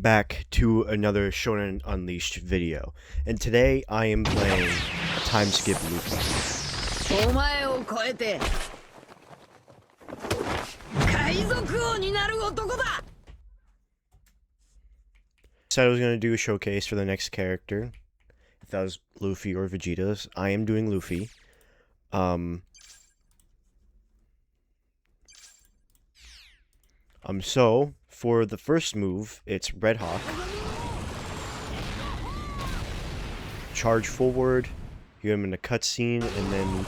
back to another Shonen Unleashed video, and today I am playing a time skip Luffy. お前を超えて海賊王になる男だ Said I was going to do a showcase for the next character, if that was Luffy or Vegeta's. I am doing Luffy. So, for the first move, it's Red Hawk. Charge forward, you hit them in a cutscene, and then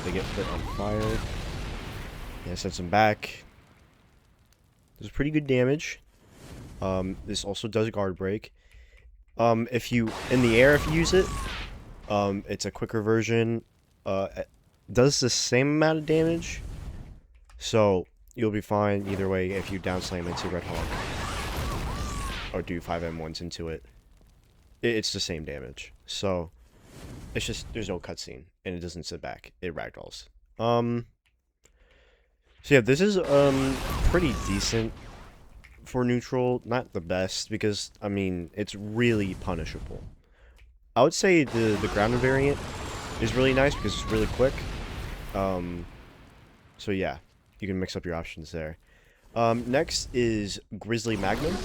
they get lit on fire. Yeah, sends them back. Does pretty good damage. This also does guard break. If you, in the air, if you use it, it's a quicker version. It does the same amount of damage. So, you'll be fine either way if you down slam into Red Hawk. Or do 5 M1s into it. It's the same damage. So, it's just, there's no cutscene. And it doesn't sit back. It ragdolls. So yeah, this is, pretty decent for neutral. Not the best, because, I mean, it's really punishable. I would say the grounded variant is really nice because it's really quick. So yeah, you can mix up your options there. Next is Grizzly Magnum.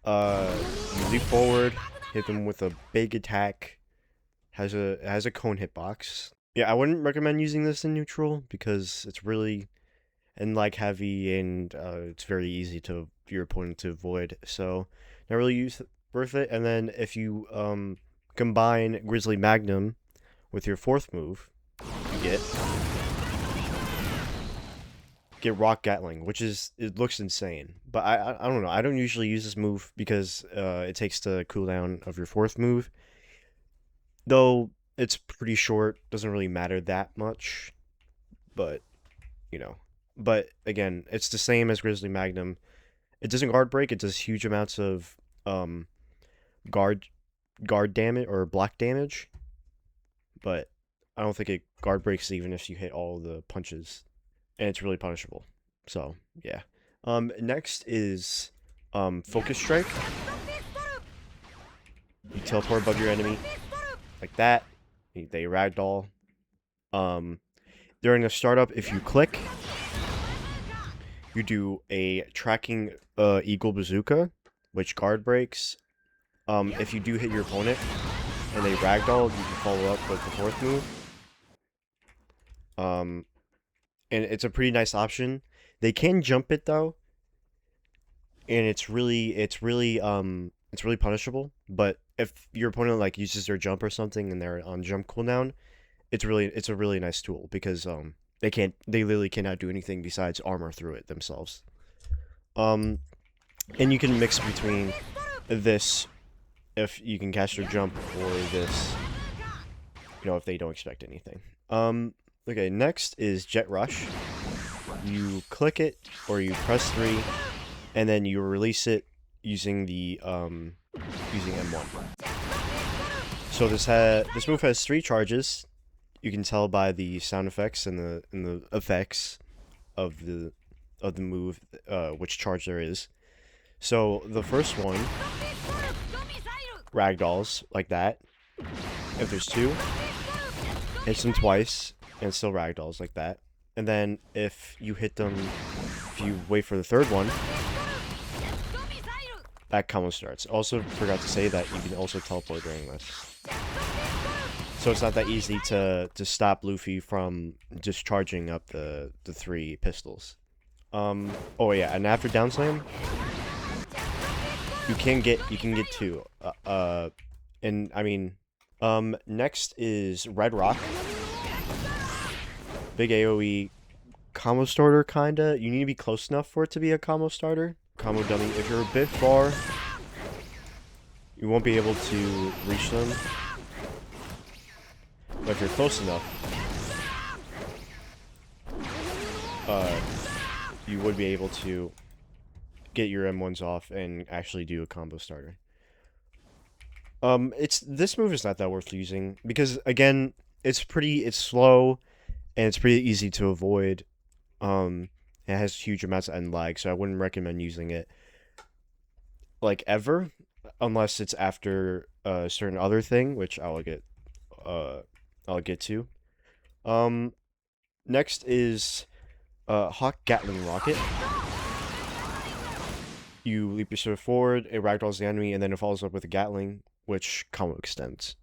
You leap forward, hit them with a big attack. Has a cone hitbox. Yeah, I wouldn't recommend using this in neutral because it's really like heavy and it's very easy to your opponent to avoid. So not really worth it. And then if you combine Grizzly Magnum with your fourth move, you get Rock Gatling, which it looks insane. But I don't know. I don't usually use this move because it takes the cooldown of your fourth move. Though it's pretty short, doesn't really matter that much. But you know. But again, it's the same as Grizzly Magnum. It doesn't guard break. It does huge amounts of guard damage or block damage. But I don't think it guard breaks even if you hit all the punches. And it's really punishable. So, yeah. Next is Focus Strike. You teleport above your enemy. Like that. They ragdoll. During a startup, if you click, you do a tracking Eagle Bazooka, which guard breaks. If you do hit your opponent and they ragdoll, you can follow up with the fourth move. And it's a pretty nice option. They can jump it though, and it's really punishable. But if your opponent like uses their jump or something and they're on jump cooldown, it's a really nice tool because they literally cannot do anything besides armor through it themselves. And you can mix between this if you can catch their jump or this, if they don't expect anything. Okay, next is Jet Rush. You click it or you press 3 and then you release it using the using M1. So this move has 3 charges. You can tell by the sound effects and the effects of the move which charge there is. So the first one ragdolls like that. If there's 2, hits them twice and still ragdolls like that. And then if you wait for the third one, that combo starts. Also forgot to say that you can also teleport during this. So it's not that easy to stop Luffy from just charging up the 3 pistols. Oh yeah, and after down slam, you can get 2. And I mean, next is Red Rock. Big AoE combo starter kinda. You need to be close enough for it to be a combo starter. Combo dummy. If you're a bit far, you won't be able to reach them. But if you're close enough, you would be able to get your M1s off and actually do a combo starter. This move is not that worth using because again, it's slow and it's pretty easy to avoid. It has huge amounts of end lag, so I wouldn't recommend using it like ever, unless it's after a certain other thing, which I'll get to. Next is Hawk Gatling Rocket. You leap your sword forward, it ragdolls the enemy, and then it follows up with a Gatling, which combo extends.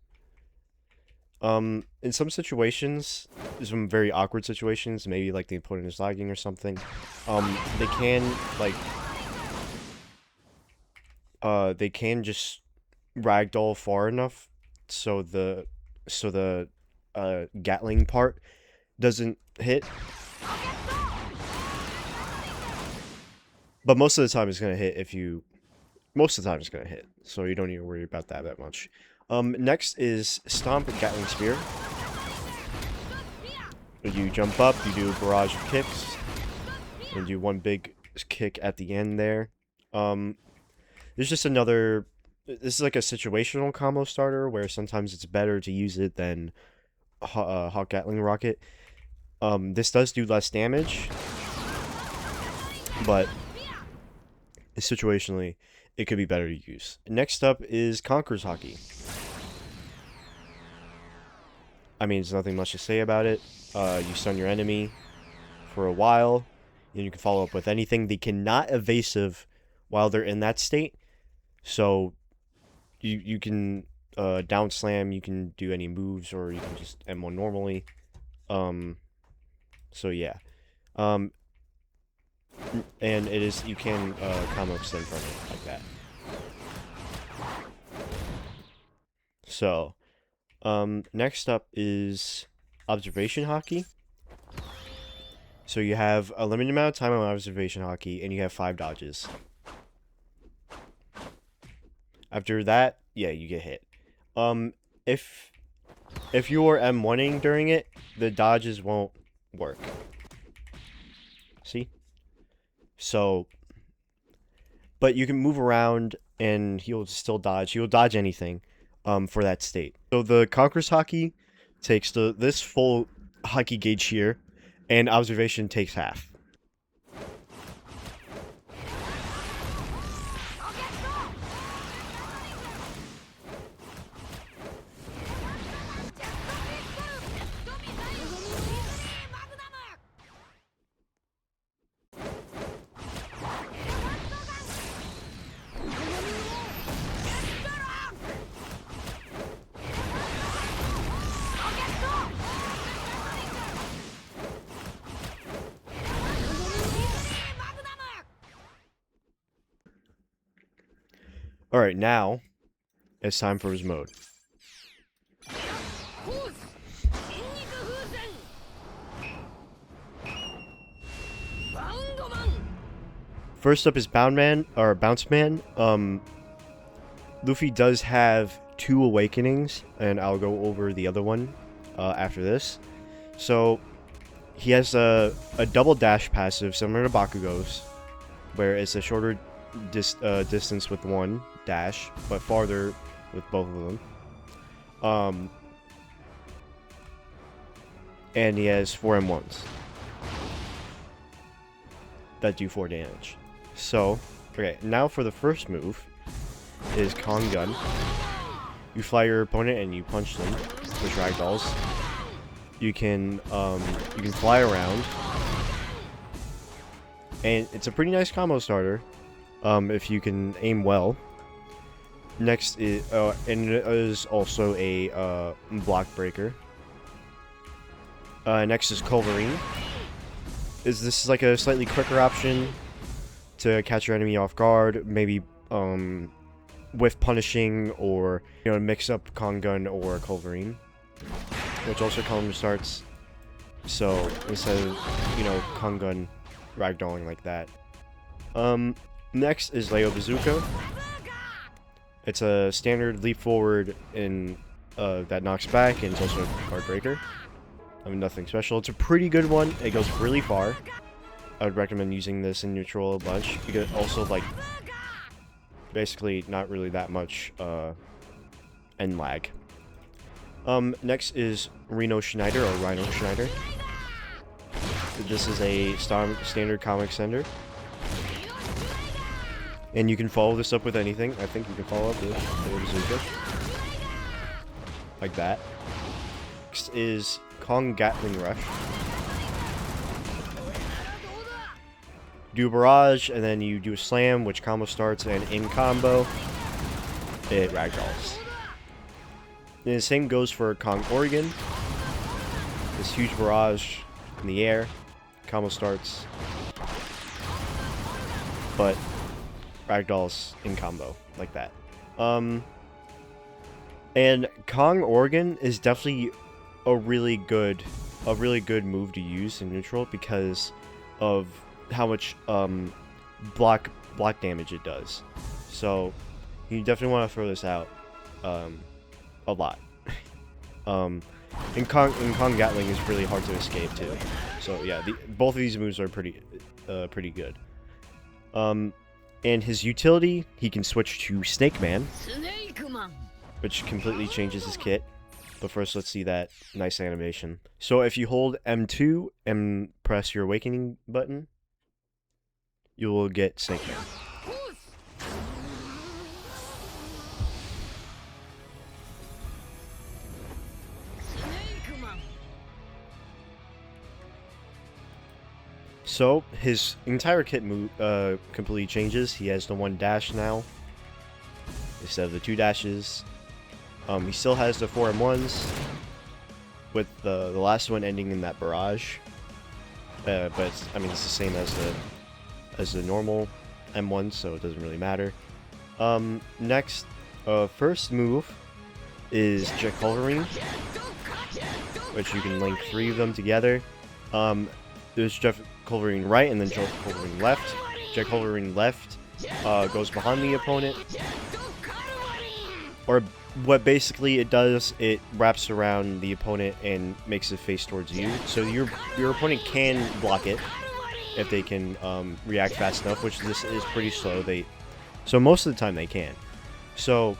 In some situations, some very awkward situations, maybe like the opponent is lagging or something, they can they can just ragdoll far enough so the Gatling part doesn't hit. But most of the time it's gonna hit most of the time it's gonna hit, so you don't need to worry about that much. Next is Stomp Gatling Spear. You jump up, you do a barrage of kicks, and do one big kick at the end there. There's just another... This is like a situational combo starter, where sometimes it's better to use it than Hawk Gatling Rocket. This does do less damage, but situationally, it could be better to use. Next up is Conqueror's Hockey. I mean, there's nothing much to say about it. You stun your enemy for a while, and you can follow up with anything. They cannot evasive while they're in that state, so you can down slam, you can do any moves, or you can just M1 normally. So yeah. And it is, you can combo extend from it like that. So, next up is Observation Hockey. So you have a limited amount of time on Observation Hockey, and you have 5 dodges. After that, yeah, you get hit. If you're M1ing during it, the dodges won't work. See? So, but you can move around and he'll still dodge. He'll dodge anything for that state. So the Conqueror's Hockey takes this full hockey gauge here, and Observation takes half. Alright, now it's time for his mode. First up is Bounce Man. Luffy does have 2 awakenings, and I'll go over the other one after this. So he has a double dash passive similar to Bakugo's, where it's a shorter distance with one dash, but farther with both of them. And he has 4 M1s that do 4 damage. So, okay, now for the first move is Kong Gun. You fly your opponent and you punch them with ragdolls. You can fly around, and it's a pretty nice combo starter if you can aim well. Next is and it is also a block breaker. Next is Culverine. This is like a slightly quicker option to catch your enemy off guard, maybe with punishing, or mix up Kong Gun or Culverine, which also combo starts. So instead of Kong Gun ragdolling like that. Next is Leo Bazooka. It's a standard leap forward in that knocks back, and it's also a guard breaker. I mean, nothing special. It's a pretty good one. It goes really far. I would recommend using this in neutral a bunch, because also, like, basically not really that much end lag. Next is Rhino Schneider, or Rhino Schneider. This is a standard comic sender. And you can follow this up with anything. I think you can follow up with the bazooka. Like that. Next is Kong Gatling Rush. Do a barrage, and then you do a slam, which combo starts, and in combo, it ragdolls. And the same goes for Kong Oregon. This huge barrage in the air, combo starts, but ragdolls in combo, like that. And Kong Oregon is definitely a really good move to use in neutral because of how much block damage it does. So you definitely want to throw this out a lot. And Kong Gatling is really hard to escape too. So yeah, both of these moves are pretty good. And his utility, he can switch to Snake Man, which completely changes his kit. But first, let's see that nice animation. So if you hold M2 and press your awakening button, you will get Snake Man. So his entire kit completely changes. He has the 1 dash now instead of the 2 dashes. He still has the 4 M1s with the last one ending in that barrage. But I mean it's the same as the normal M1, so it doesn't really matter. Next, first move is Jet Culverine, which you can link 3 of them together. There's Jet Culverine right and then Jet Culverine left. Jet Culverine left goes behind the opponent. Or what basically it does, it wraps around the opponent and makes it face towards you. So your opponent can block it if they can react fast enough, which this is pretty slow. So most of the time they can. So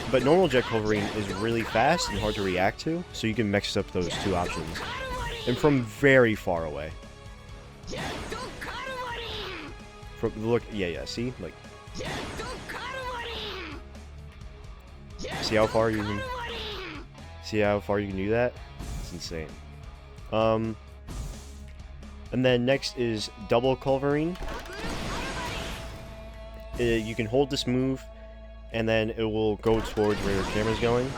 but normal Jet Culverine is really fast and hard to react to, so you can mix up those 2 options. And from very far away. Yeah, see? Like, see how far you can do that? It's insane. And then next is Double Culverine. You can hold this move, and then it will go towards where your camera's going.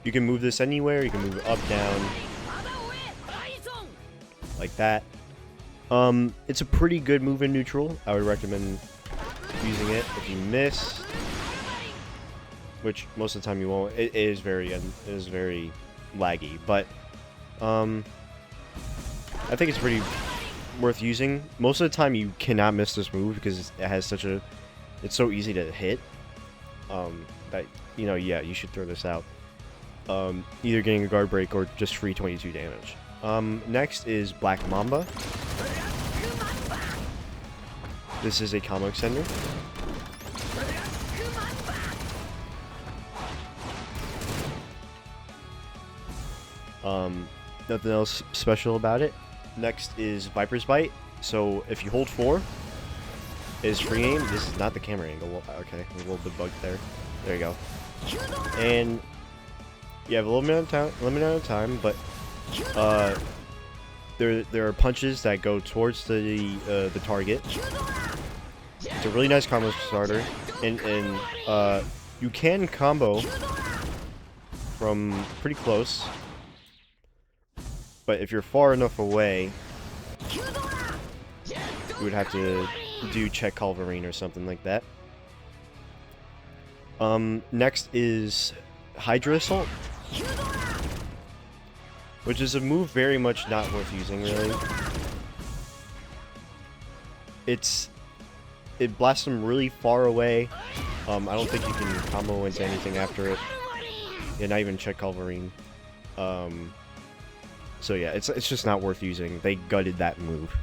You can move this anywhere. You can move it up, down, like that. It's a pretty good move in neutral. I would recommend using it. If you miss, which most of the time you won't, it is very laggy. But I think it's pretty worth using. Most of the time you cannot miss this move because it has it's so easy to hit. That yeah, you should throw this out. Either getting a guard break or just free 22 damage. Next is Black Mamba. This is a combo extender. Nothing else special about it. Next is Viper's Bite. So if you hold 4, is free aim. This is not the camera angle. Okay, a little bit bugged there. There you go. And you have a limited amount of time, but there are punches that go towards the target. It's a really nice combo starter, and you can combo from pretty close, but if you're far enough away, you would have to do Check Culverine or something like that. Next is Hydra Assault, which is a move very much not worth using, really. It blasts them really far away. I don't think you can combo into anything after it. Yeah, not even Check Culverine. So yeah, it's just not worth using. They gutted that move.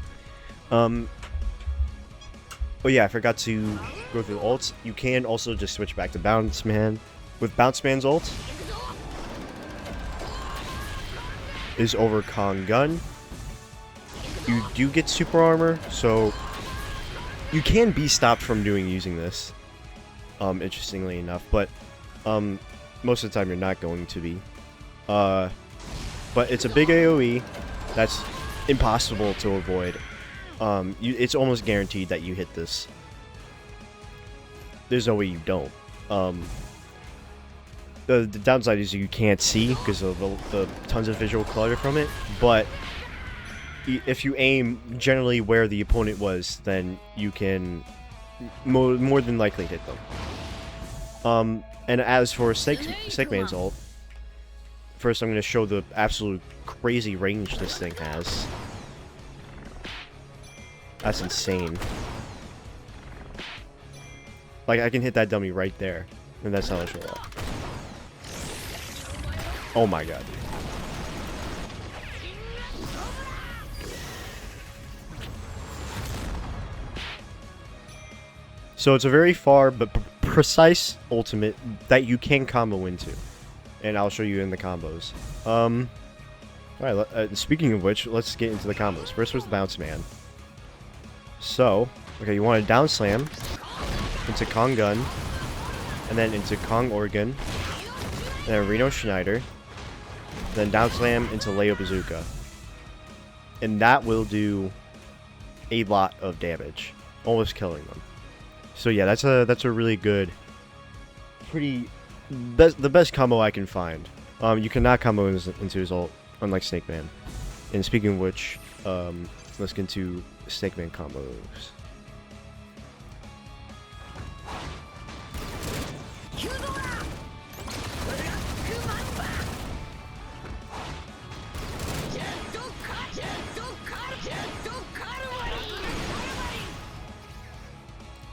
Oh yeah, I forgot to go through the ults. You can also just switch back to Bounce Man. With Bounce Man's ult, is over Kong Gun. You do get super armor, so you can be stopped from using this. Interestingly enough, but most of the time you're not going to be. But it's a big AoE that's impossible to avoid. It's almost guaranteed that you hit this. There's no way you don't. The downside is you can't see because of the tons of visual clutter from it, but if you aim generally where the opponent was, then you can more than likely hit them. And as for Snake Man's ult, first I'm going to show the absolute crazy range this thing has. That's insane. Like, I can hit that dummy right there, and that's how I show up. Oh my god. So it's a very far but precise ultimate that you can combo into, and I'll show you in the combos. Alright, speaking of which, let's get into the combos. First was the Bounce Man. So, okay, you want to down slam into Kong Gun, and then into Kong Organ, and then Reno Schneider, then down slam into Leo Bazooka. And that will do a lot of damage, almost killing them. So yeah, that's a really good, the best combo I can find. You cannot combo into his ult, unlike Snake Man. And speaking of which, let's get into Snake Man combos.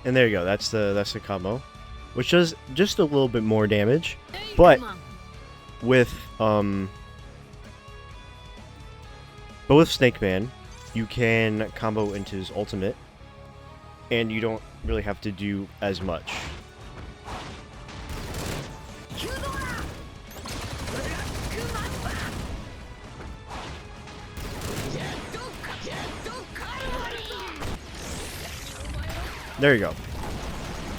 And there you go. That's the combo, which does just a little bit more damage, but with Snake Man, you can combo into his ultimate, and you don't really have to do as much. There you go.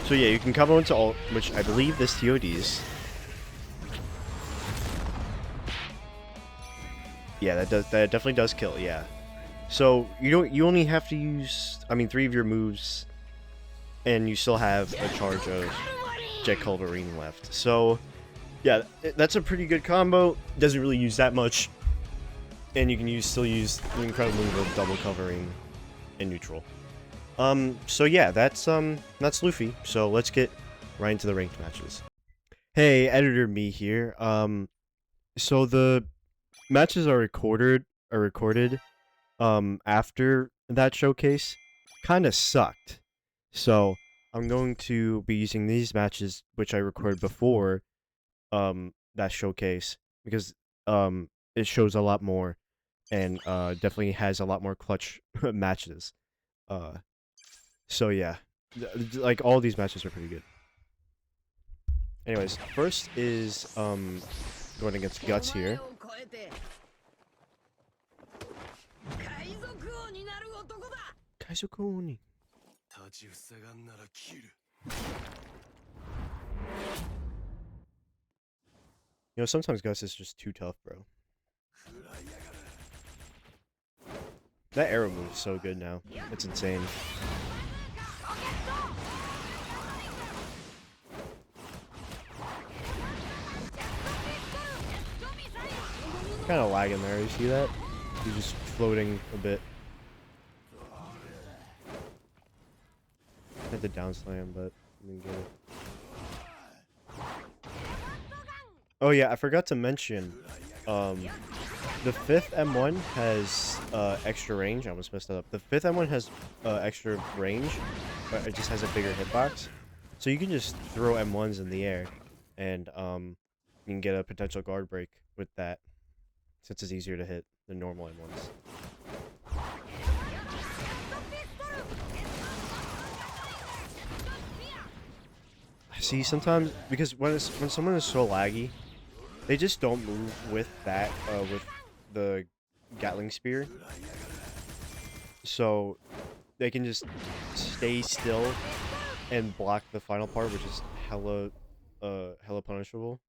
So yeah, you can combo into ult, which I believe this TODs. Yeah, that definitely does kill. Yeah. So you only have to use 3 of your moves, and you still have a charge of Jet Culverine left. So yeah, that's a pretty good combo. Doesn't really use that much, and you can still use the incredible move of double covering in neutral. So yeah, that's Luffy. So let's get right into the ranked matches. Hey, editor me here. So the matches are recorded after that showcase. Kinda sucked. So I'm going to be using these matches which I recorded before that showcase, because it shows a lot more, and definitely has a lot more clutch matches. So yeah, like all these matches are pretty good. Anyways, first is going against Guts here. Kaizoku Oni. You know, sometimes Gus is just too tough, bro. That arrow move is so good now. It's insane. Kind of lagging there, you see that? He's just floating a bit. Hit the down slam, but I didn't get it. Oh yeah, I forgot to mention, the 5th M1 has extra range. I almost messed that up. The 5th M1 has extra range, but it just has a bigger hitbox. So you can just throw M1s in the air, and you can get a potential guard break with that, since it's easier to hit than normal M1s. See, sometimes, because when someone is so laggy, they just don't move with that, with the Gatling spear, so they can just stay still and block the final part, which is hella punishable.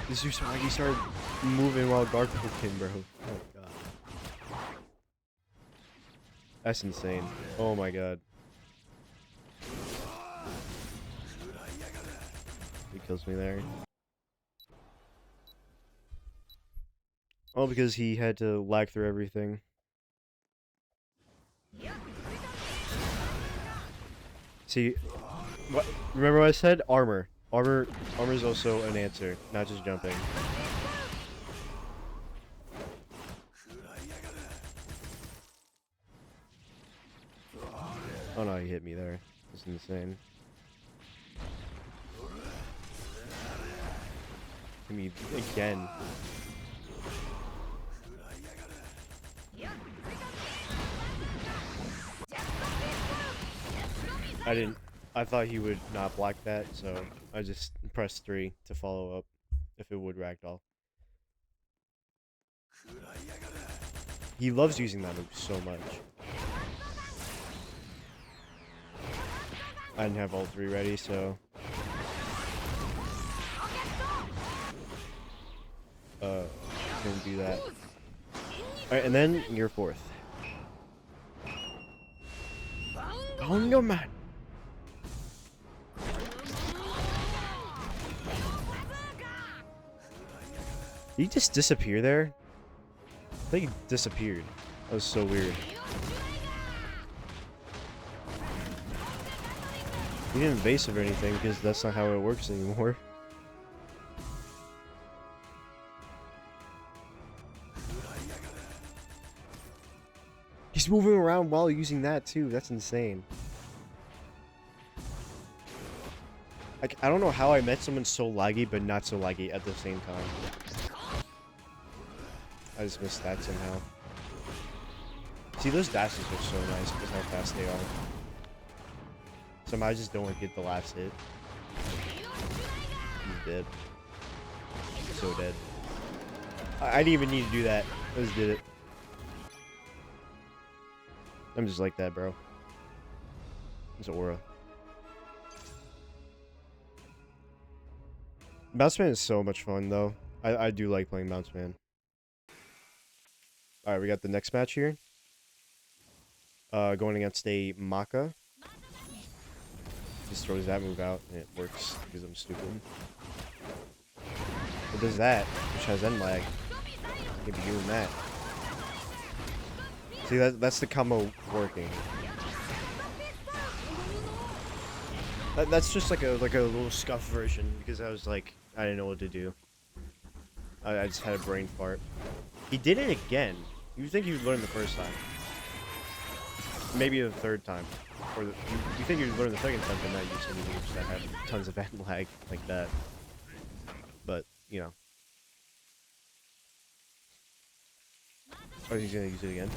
This Usagi started moving while Garfield, bro. Oh my god. That's insane. Oh my god. He kills me there. Oh, because he had to lag through everything. See, what? Remember what I said? Armor. Armor is also an answer, not just jumping. Oh no, he hit me there. That's insane. Hit me again. I thought he would not block that, so I just pressed 3 to follow up if it would ragdoll. He loves using that move so much. I didn't have all 3 ready, so couldn't do that. Alright, and then you're 4th. Oh no, man! Did he just disappear there? I think he disappeared. That was so weird. He didn't evasive or anything because that's not how it works anymore. He's moving around while using that too. That's insane. Like, I don't know how I met someone so laggy but not so laggy at the same time. I just missed that somehow. See, those dashes are so nice because how fast they are. Somehow I just don't get the last hit. He's dead. He's so dead. I didn't even need to do that. I just did it. I'm just like that, bro. It's aura. Bounce Man is so much fun, though. I do like playing Bounce Man. Alright, we got the next match here. Going against a Maka. Just throws that move out, and it works because I'm stupid. It does that, which has end lag. Can't be doing that. See, that's the combo working. That's just like a little scuff version because I was like, I didn't know what to do. I just had a brain fart. He did it again. You think you'd learn the first time? Maybe the third time, or you think you'd learn the second time, but not use any moves that have tons of end lag like that. But you know. Oh, he's gonna use it again.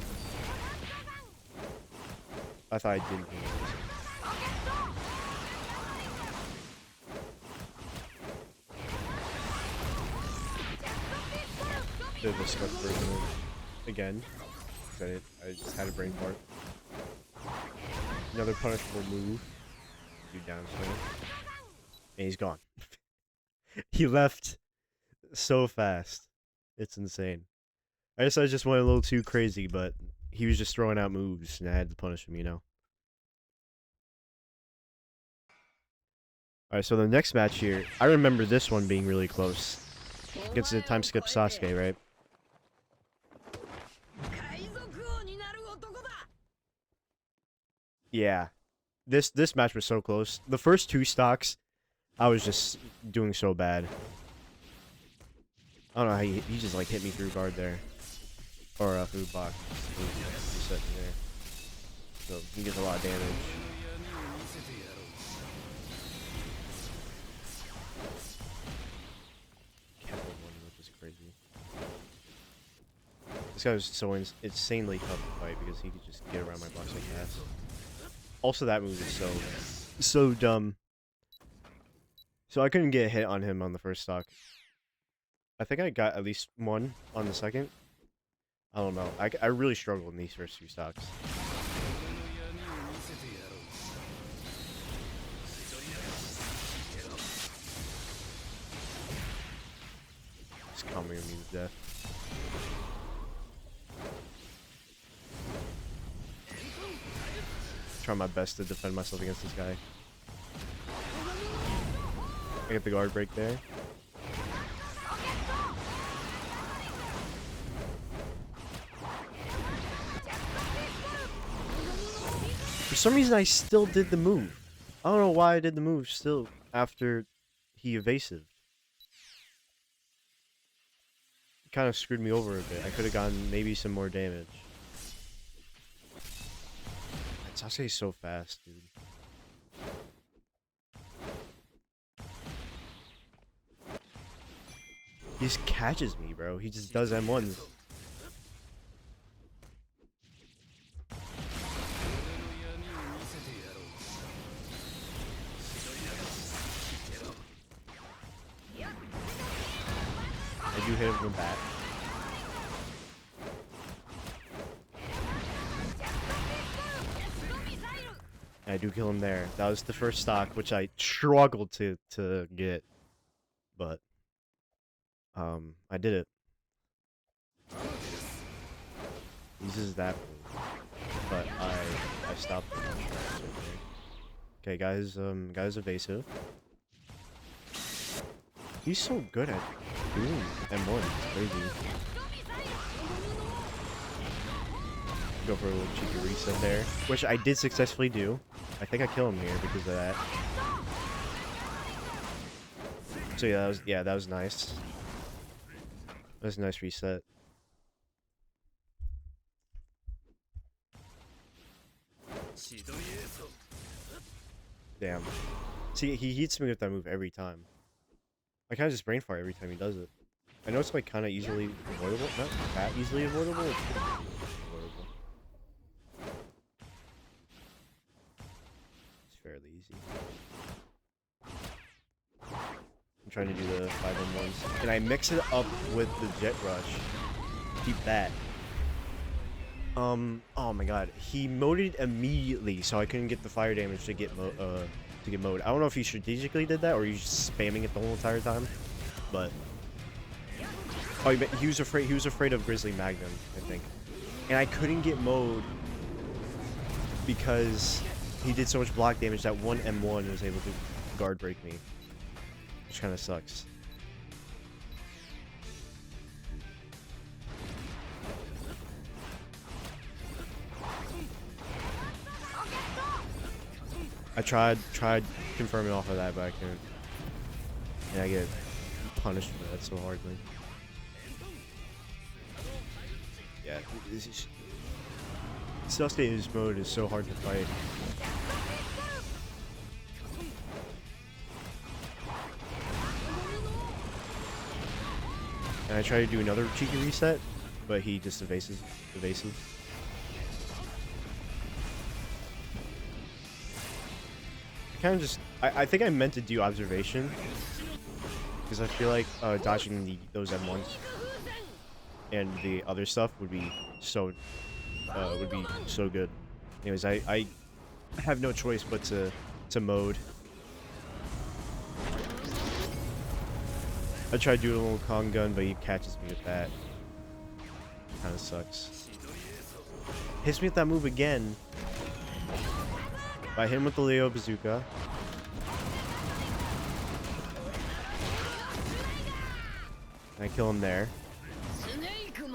I thought I didn't use it. Did the scuff version again. I just had a brain fart. Another punishable move. Do down swing. And he's gone. He left so fast. It's insane. I guess I just went a little too crazy, but he was just throwing out moves and I had to punish him, you know? Alright, so the next match here, I remember this one being really close. Against the time skip Sasuke, right? Yeah. This match was so close. The first 2 stocks, I was just doing so bad. I don't know how he just like hit me through guard there. Or through box. He's sitting there. So he gets a lot of damage. Which is crazy. This guy was so insanely tough to fight because he could just get around my box like that. Also, that move is so dumb. So I couldn't get a hit on him on the first stock. I think I got at least one on the second. I don't know. I really struggled in these first two stocks. Just comboing me to death. Try my best to defend myself against this guy. I get the guard break there. For some reason, I still did the move. I don't know why I did the move still after he evasive. It kind of screwed me over a bit. I could have gotten maybe some more damage. That Sasuke's so fast, dude. He just catches me, bro. He just does M1s. I do hit him from the back. And I do kill him there. That was the first stock, which I struggled to get. But I did it. He uses that move, but I stopped him. Okay, guys evasive. He's so good at doing M1. It's crazy. Go for a little cheeky reset there, which I did successfully do. I think I kill him here because of that. So yeah, that was nice. That was a nice reset. Damn. See, he hits me with that move every time. I kind of just brain fart every time he does it. I know it's like kind of easily avoidable. Not that easily avoidable. It's pretty avoidable. It's fairly easy. I'm trying to do the 5-on-1s. And I mix it up with the Jet Rush. Keep that. Oh my god. He moded immediately, so I couldn't get the fire damage to get mode. I don't know if he strategically did that or he's just spamming it the whole entire time. But oh, he was afraid of Grizzly Magnum, I think. And I couldn't get mode because he did so much block damage that one M1 was able to guard break me. Which kind of sucks. I tried confirming off of that, but I couldn't. And I get punished for that so hardly. Yeah, Sasuke in this mode is so hard to fight. And I try to do another cheeky reset, but he just evasive. I kind of just... I think I meant to do observation. Because I feel like dodging those M1s and the other stuff would be so good. Anyways, I have no choice but to mode. I tried doing a little Kong gun, but he catches me with that. Kinda sucks. Hits me with that move again. I hit him with the Leo Bazooka. And I kill him there.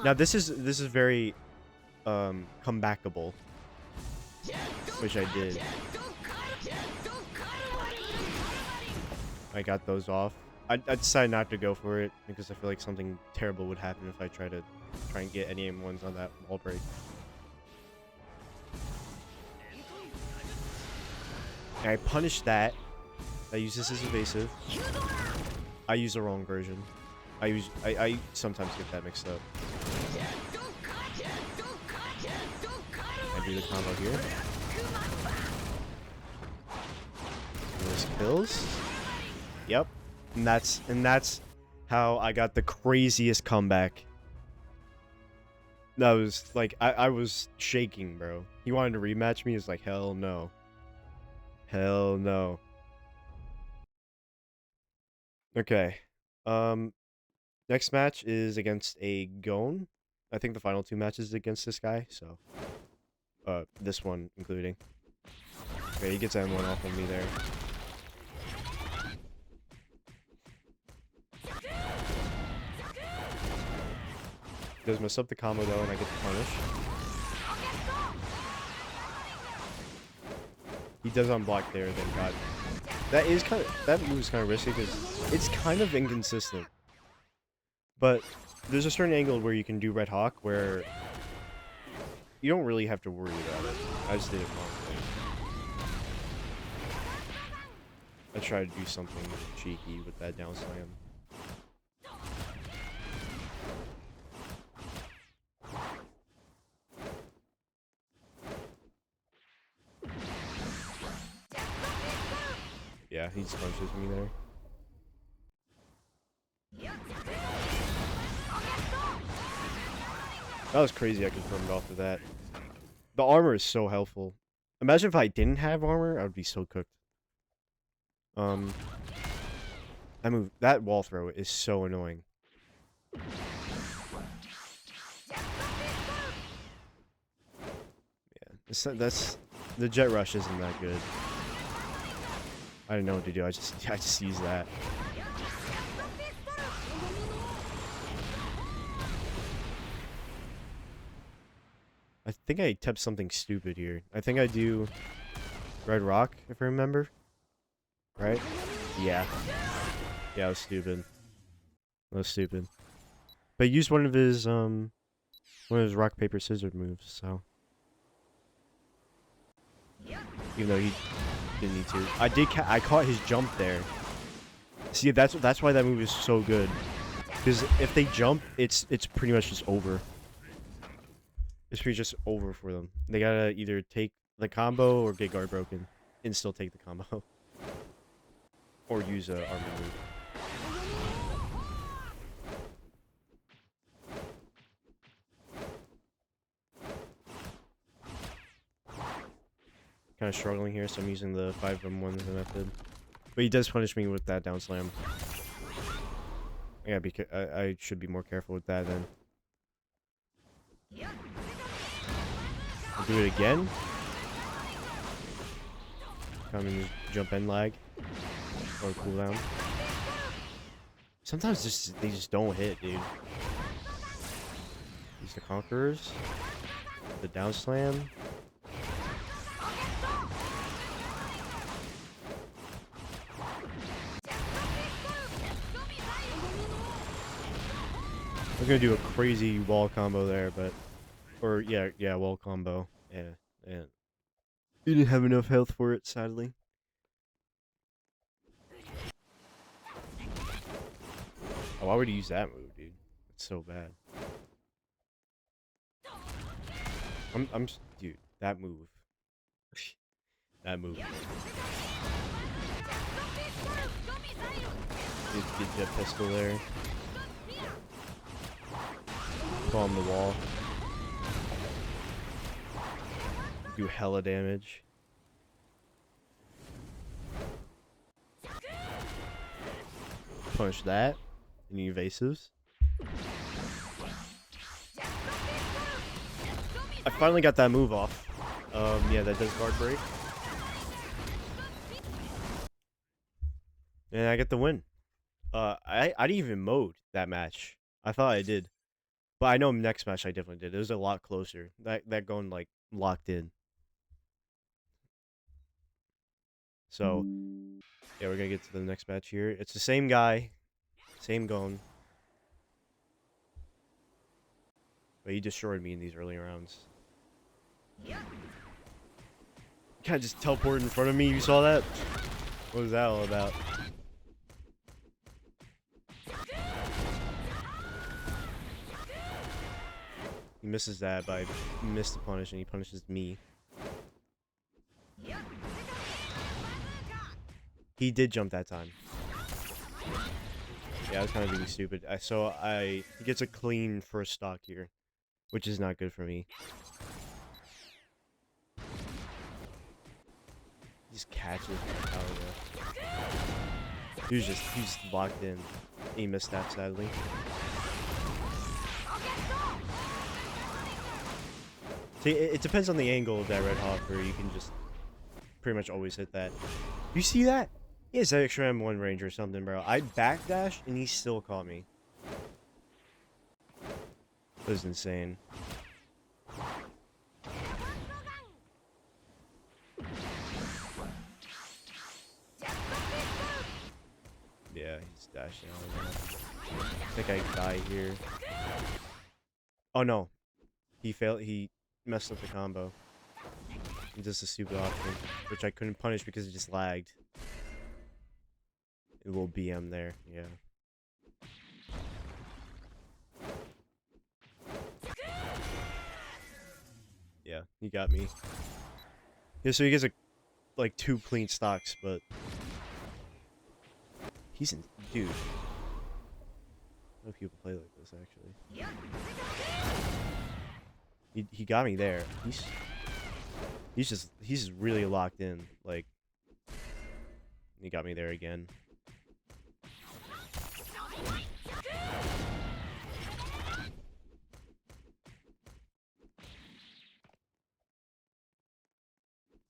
Now this is very comebackable. Which I did. I got those off. I decided not to go for it because I feel like something terrible would happen if I try and get any M1s on that wall break. And I punished that. I use this as evasive. I use the wrong version. I sometimes get that mixed up. I do the combo here. And this kills. Yep. And that's how I got the craziest comeback. That was like I was shaking, bro. He wanted to rematch me. It's like hell no. Hell no. Okay. Next match is against a Gon. I think the final 2 matches against this guy, so this one including. Okay, he gets M1 off of me there. Does mess up the combo though, and I get the punish. He does unblock there, thank God. That move is kind of risky because it's kind of inconsistent. But there's a certain angle where you can do Red Hawk where you don't really have to worry about it. I just did it wrong. I tried to do something cheeky with that down slam. Yeah, he just punches me there. That was crazy I confirmed off of that. The armor is so helpful. Imagine if I didn't have armor, I would be so cooked. That wall throw is so annoying. Yeah, that's the jet rush isn't that good. I didn't know what to do. I just used that. I think I typed something stupid here. I think I do Red Rock, if I remember. Right? Yeah. Yeah, it was stupid. That was stupid. But he used one of his rock, paper, scissors moves, so. Even though he didn't need to. I caught his jump there. See, that's why that move is so good. Because if they jump, it's pretty much just over. It's pretty just over for them. They gotta either take the combo or get guard broken. And still take the combo. Or use a armor move. Kind of struggling here, so I'm using the 5M1 method. But he does punish me with that down slam. I should be more careful with that then. I'll do it again. Come and jump in lag. Or cooldown. Sometimes they just don't hit, dude. Use the Conquerors. The down slam. I'm gonna do a crazy wall combo there, but... Or, yeah, wall combo. Yeah. You didn't have enough health for it, sadly. Oh, why would he use that move, dude? It's so bad. Dude, that move. That move. Get jet pistol there. Pull on the wall. Do hella damage. Punch that. Any evasives? I finally got that move off. Yeah, that does guard break. And I get the win. I didn't even mode that match. I thought I did. But I know next match I definitely did. It was a lot closer. That going like locked in. So yeah, we're gonna get to the next match here. It's the same guy, same Gon. But he destroyed me in these early rounds. Kind of just teleported in front of me. You saw that? What was that all about? He misses that, but I missed the punish, and he punishes me. He did jump that time. Yeah, I was kind of being stupid. He gets a clean first stock here, which is not good for me. He just catches my power there. He's locked in. He missed that, sadly. See, it depends on the angle of that Red Hawk, where you can just pretty much always hit that. You see that? He has extra M1 range or something, bro. I backdashed and he still caught me. That was insane. Yeah, he's dashing out of there. I think I die here. Oh no. He failed. He messed up the combo. Just a stupid option, which I couldn't punish because it just lagged. It will BM there, yeah. Yeah, he got me. Yeah, so he gets like 2 clean stocks, but he's in, dude. I know people play like this actually. He got me there. He's just really locked in. Like, he got me there again.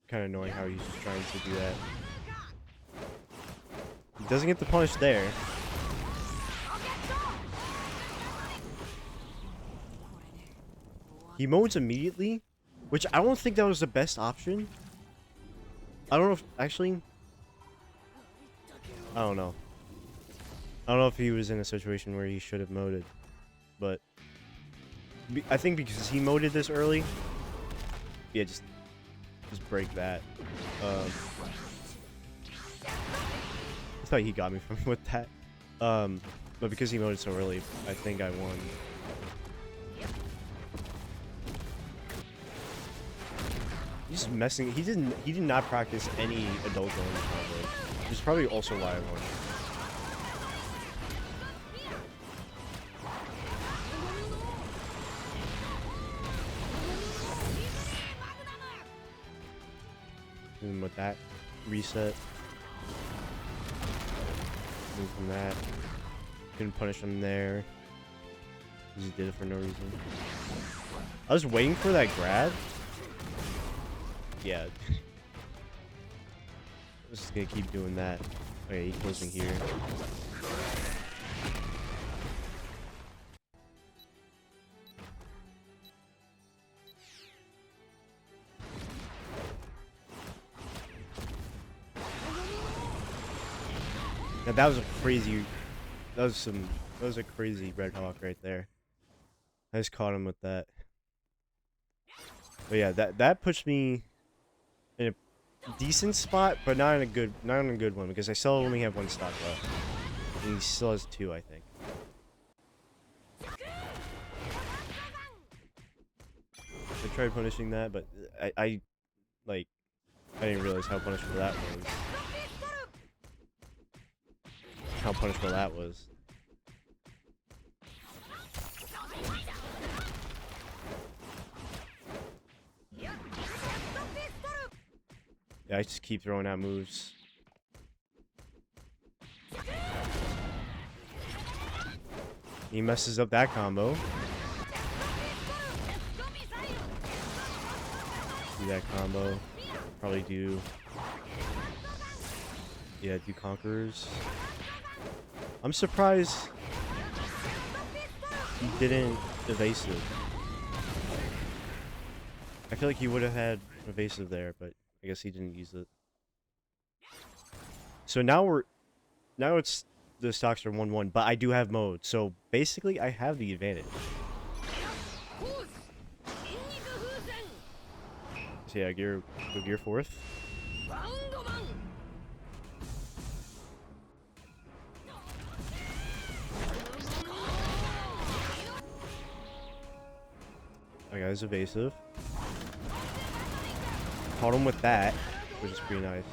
Kind of annoying how he's just trying to do that. He doesn't get the punish there. He modes immediately, which I don't think that was the best option. I don't know if, actually, I don't know. I don't know if he was in a situation where he should have moded, but I think because he moded this early, yeah, just break that. I thought he got me from with that, but because he moded so early, I think I won. He's messing. He did not practice any adult going combo, which is probably also why I won. And with that reset, move from that. Couldn't punish him there. He just did it for no reason. I was waiting for that grab. Yeah. I'm just gonna keep doing that. Okay, he kills me here. Now that was a crazy, that was a crazy Red Hawk right there. I just caught him with that. But yeah, that puts me in a decent spot, but not in a good one, because I still only have 1 stock left. And he still has 2, I think. I tried punishing that, but I didn't realize how punishable that was. How punishable that was. Yeah, I just keep throwing out moves. He messes up that combo. Do that combo. Probably do. Yeah, do Conquerors. I'm surprised he didn't evasive. I feel like he would have had evasive there, but I guess he didn't use it. So now it's the stocks are 1-1, but I do have mode, so basically I have the advantage. So yeah, gear 4th. That guy's evasive. Caught him with that, which is pretty nice.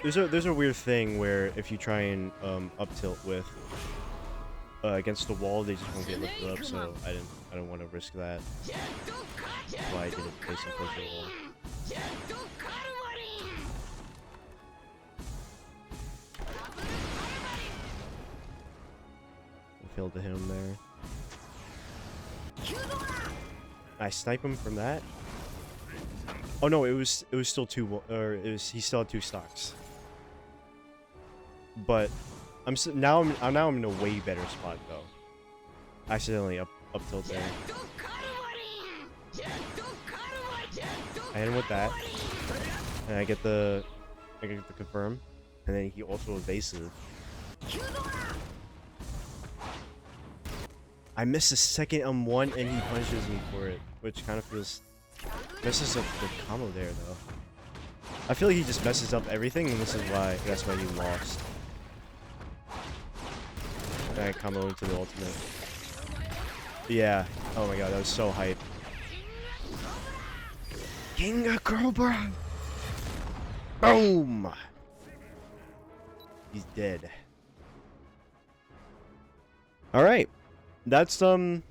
there's a weird thing where if you try and up tilt with against the wall, they just won't get lifted up. So I don't want to risk that. That's why I didn't place them close to the wall. I failed to hit him there. I snipe him from that. Oh no, it was still two, or it was, he still had 2 stocks. But now I'm in a way better spot though. Accidentally up tilt there. I hit him with that, and I get the confirm, and then he also evasive. I miss a second M1 and he punishes me for it, which kind of feels messes up the combo there though. I feel like he just messes up everything, and this is why that's why he lost. And I combo into the ultimate. Yeah. Oh my god, that was so hype. King of Cobra. Boom. He's dead. All right. That's time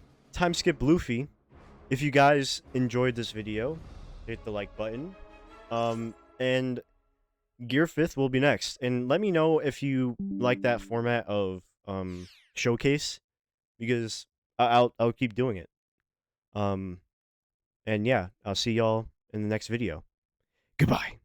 skip Luffy. If you guys enjoyed this video, hit the like button. And Gear 5th will be next. And let me know if you like that format of showcase, because I'll keep doing it. And yeah, I'll see y'all in the next video. Goodbye.